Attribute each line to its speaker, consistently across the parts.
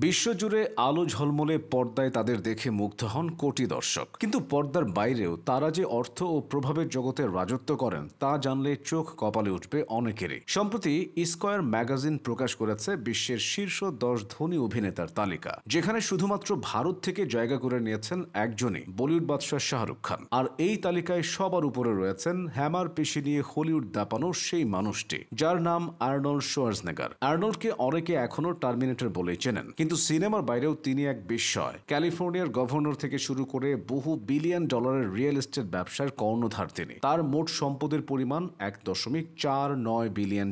Speaker 1: বিশ্বজুড়ে আলো ঝলমলে পর্দায় তাদের দেখে মুগ্ধ হন কোটি দর্শক, কিন্তু পর্দার বাইরেও তারা যে অর্থ ও প্রভাবের জগতে রাজত্ব করেন তা জানলে চোখ কপালে উঠবে অনেকেরই। সম্প্রতি স্কয়ার ম্যাগাজিন প্রকাশ করেছে বিশ্বের শীর্ষ 10 ধনী অভিনেতার তালিকা, যেখানে শুধুমাত্র ভারত থেকে জায়গা করে নিয়েছেন একজনই, বলিউড বাদশাহ শাহরুখ খান। আর এই তালিকায় সবার উপরে রয়েছেন হ্যামার পেশি নিয়ে হলিউড দাপানো সেই মানুষটি, যার নাম আর্নল্ড শোয়ার্জনেগার। আর্নল্ডকে অনেকে এখনো টার্মিনেটর বলেই চেনেন, কিন্তু সিনেমার বাইরেও তিনি এক বিস্ময়। ক্যালিফোর্নিয়ার গভর্নর থেকে শুরু করে বহু বিলিয়ন ডলারের রিয়েল এস্টেট ব্যবসার কর্ণধার তিনি। তার মোট সম্পদের পরিমাণ $1.49 বিলিয়ন,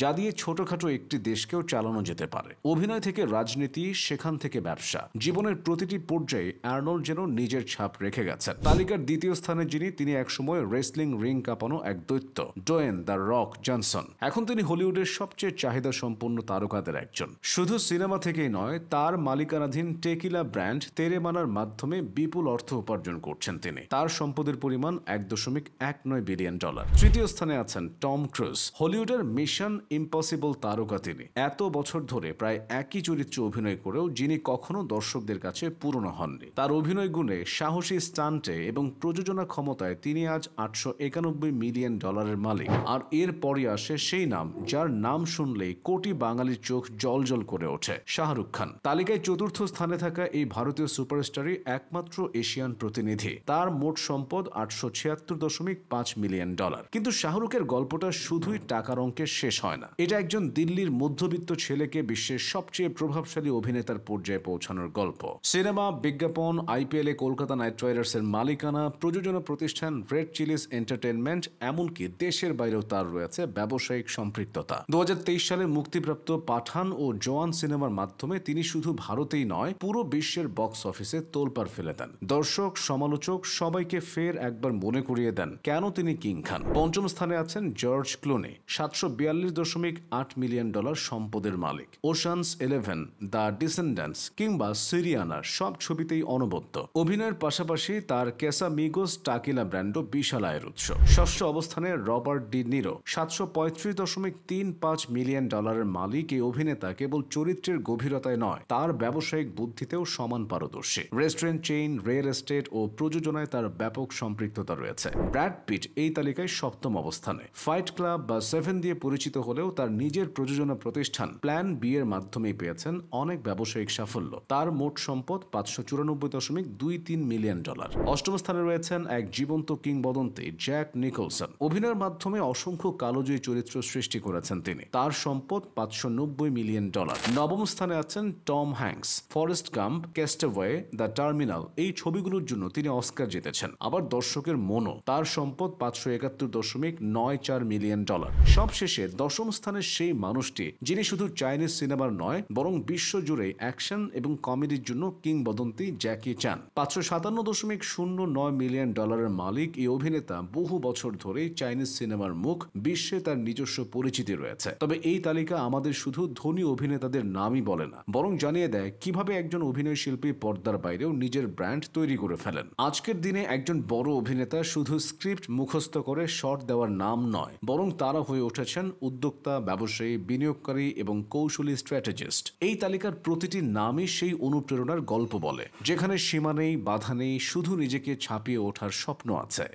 Speaker 1: যা দিয়ে ছোটখাটো একটি দেশকেও চালানো যেতে পারে। অভিনয় থেকে রাজনীতি, সেখান থেকে ব্যবসা, জীবনের প্রতিটি পর্যায়ে আর্নল্ড যেন নিজের ছাপ রেখে গেছেন। তালিকার দ্বিতীয় স্থানে যিনি, তিনি একসময় রেসলিং রিং কাঁপানো এক দৈত্য, ডোয়েন দ্য রক জনসন। এখন তিনি হলিউডের সবচেয়ে চাহিদা সম্পন্ন তারকাদের একজন। শুধু সিনেমা থেকেই নয়, তার মালিকানাধীন টেকিলা ব্র্যান্ড তেরেমানার মাধ্যমে বিপুল অর্থ উপার্জন করছেন তিনি। তার সম্পদের পরিমাণ $1.19 বিলিয়ন। তৃতীয় স্থানে আছেন টম ক্রুজ, হলিউডের মিশন ইম্পসিবল তারকা তিনি। এত বছর ধরে প্রায় একই চরিত্রে অভিনয় করেও যিনি কখনো দর্শকদের কাছে পুরনো হননি। তার অভিনয় গুণে, সাহসী স্টান্টে এবং প্রযোজনা ক্ষমতায় তিনি আজ $891 মিলিয়ন মালিক। আর এরপরই আসে সেই নাম যার নাম শুনলেই কোটি বাঙালির চোখ জ্বলজ্বল করে ওঠে, শাহরুখ খান। তালিকায় চতুর্থ স্থানে থাকা এই ভারতীয় সুপারস্টারই একমাত্র এশিয়ান প্রতিনিধি। তার মোট সম্পদ $876.5 মিলিয়ন। কিন্তু শাহরুখের গল্পটা শুধুই টাকার অঙ্কে শেষ হয় না। এটা একজন দিল্লির মধ্যবিত্ত ছেলেকে বিশ্বের সবচেয়ে প্রভাবশালী অভিনেতার পর্যায়ে পৌঁছানোর গল্প। সিনেমা, বিজ্ঞাপন, আইপিএল এ কলকাতা নাইট রাইডার্সের মালিকানা, প্রযোজনা প্রতিষ্ঠান রেড চিলিস এন্টারটেনমেন্ট, এমনকি দেশের বাইরেও তার রয়েছে ব্যবসায়িক সম্পৃক্ততা। 2023 সালে মুক্তিপ্রাপ্ত পাঠান ও জওয়ান সিনেমার মাধ্যমে তিনি শুধু ভারতেই নয়, পুরো বিশ্বের বক্স অফিসে তোলপাড় ফেলে দেন। দর্শক, সমালোচক সবাইকে ফের একবার মনে করিয়ে দেন কেন তিনি কিং খান। পঞ্চম স্থানে আছেন জর্জ ক্লুনি, $742.8 মিলিয়ন সম্পদের মালিক। ওশানস 11, দ্য ডিসেন্ডেন্টস কিংবা সিরিয়ানার সব ছবিতেই অনবদ্য। অভিনয়ের পাশাপাশি তার ক্যাসামিগোস টাকিলা ব্র্যান্ডও বিশাল আয়ের উৎস। ষষ্ঠ অবস্থানে রবার্ট ডি নিরো, $735.35 মিলিয়ন মালিক। এই অভিনেতা কেবল চরিত্রের গভীরতায় নয়, তার ব্যবসায়িক বুদ্ধিতেও সমান পারদর্শী। রেস্টুরেন্ট চেইন, রিয়েল এস্টেট ও প্রযোজনায় তার ব্যাপক সম্পৃক্ততা রয়েছে। ব্র্যাড পিট এই তালিকায় সপ্তম অবস্থানে। ফাইট ক্লাব বা 7 দিয়ে পরিচিত হলেও তার নিজের প্রযোজনা প্রতিষ্ঠান প্ল্যান বি এর মাধ্যমেই পেয়েছেন অনেক ব্যবসায়িক সাফল্য। তার মোট সম্পদ $594.23 মিলিয়ন। অষ্টম স্থানে রয়েছেন এক জীবন্ত কিংবদন্তি, জ্যাক নিকলসন। অভিনয়ের মাধ্যমে অসংখ্য কালোজয়ী চরিত্র সৃষ্টি করেছেন তিনি। তার সম্পদ $590 মিলিয়ন। নবম স্থানে আছেন Tom Hanks. Forrest Gump, Cast Away, The Terminal এই ছবিগুলোর জন্য তিনি অস্কার জিতেছেন। আবার দর্শকের মনও। তার সম্পদ $571.94 মিলিয়ন। সবশেষে দশম স্থানের সেই মানুষটি, যিনি শুধু চাইনিজ সিনেমার নয়, বরং বিশ্বজুড়ে অ্যাকশন এবং কমেডির জন্য কিংবদন্তি, জ্যাকি চ্যান। $557.09 মিলিয়ন মালিক এই অভিনেতা বহু বছর ধরেই চাইনিজ সিনেমার মুখ। বিশ্বে তার নিজস্ব পরিচিতি রয়েছে। তবে এই তালিকা আমাদের শুধু ধনী অভিনেতাদের নামই বলে না, বরং জানিয়ে দেয় কিভাবে একজন অভিনয় শিল্পী পর্দার বাইরেও নিজের ব্র্যান্ড তৈরি করে ফেলেন। আজকের দিনে একজন বড় অভিনেতা শুধু স্ক্রিপ্ট মুখস্থ করে শট দেওয়ার নাম নয়, বরং তারা হয়ে উঠেছেন উদ্যোক্তা, ব্যবসায়ী, বিনিয়োগকারী এবং কৌশলী স্ট্র্যাটেজিস্ট। এই তালিকার প্রতিটি নামই সেই অনুপ্রেরণার গল্প বলে, যেখানে সীমা নেই, বাধা নেই, শুধু নিজেকে ছাপিয়ে ওঠার স্বপ্ন আছে।